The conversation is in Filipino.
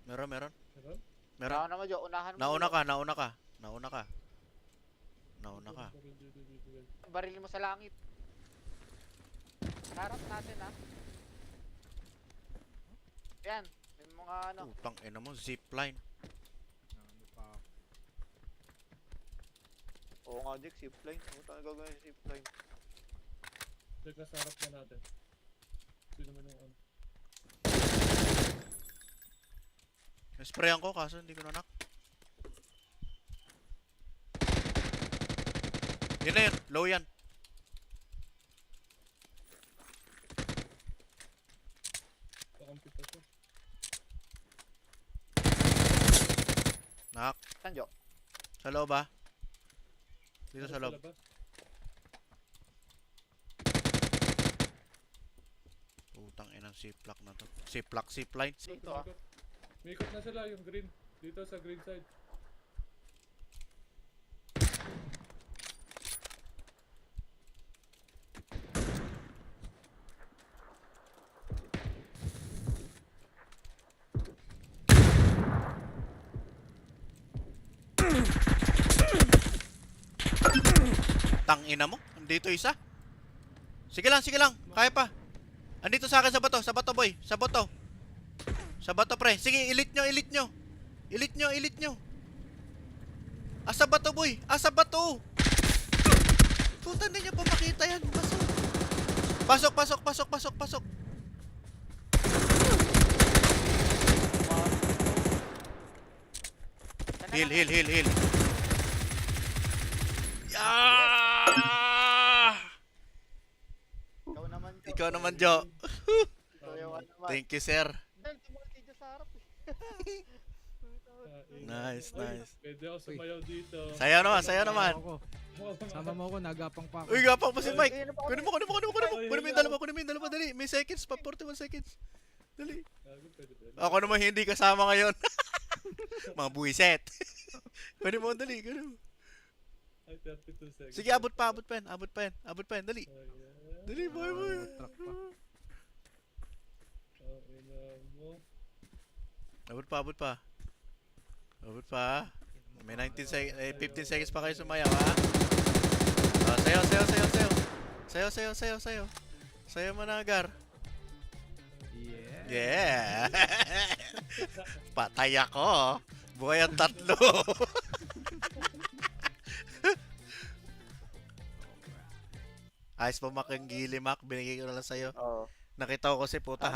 Meron. Meron? Meron naman dyan, unahan mo. Nauna ka. Nauna ka. Baril mo sa langit. Harap natin ha. Yan, may mga ano. Utang ina mo, zipline. Ano pa? Oo nga, Dick, zipline. Ano gagawin yung zipline? Check na sa harap na natin. Sino naman yung ano? Sprayan ko kaso hindi ko na-knock. Yun na yun, low yan. Kakampi pa siya. Knock. Saan, Jo? Sa loob ah. Dito sa loob. labas. Utang inang ziplock na to. Zipline. Dito ah. May ikot na sila yung green. Dito sa green side. Tang ina mo. Andito isa. Sige lang. Kaya pa. Andito sa akin sa bato boy. Sa bato pre. Sige, elite nyo. Asa bato boy. Asa bato. Puta, hindi nyo pa makita yan. Pasok. Heal. Ah! Ikaw naman, Jo. Ikaw naman, Jo. Ikaw yung ano naman. Thank you, sir. Dahil tumulad si Jo sa harap eh. Nice. Pwede ako sumayaw dito. Sayo naman. Sama mo ako, nagapang pa ako. Uy, gapang pa si Mike. Ayun na pa Kunin mo. Kunin mo yung dalawa, dali. May seconds pa, 41 seconds. Dali. Pwede. Ako naman hindi kasama ngayon. Mga buwiset. Kunin mo, dali. Ay, 32 seconds. Sige, abot pa yan. Dali. Ayan. Dali, boy. Truck pa. Oh, ina mo. Abot pa. May 15 seconds pa kayo sumayaw, ha? Oh, sayo. Sayo managar. Yeah. Yeah. Patay ako. Buhay ang tatlo. Ayos pa makanggili, Mac. Binigay ko na lang sa'yo. Oo. Nakita ko kasi puta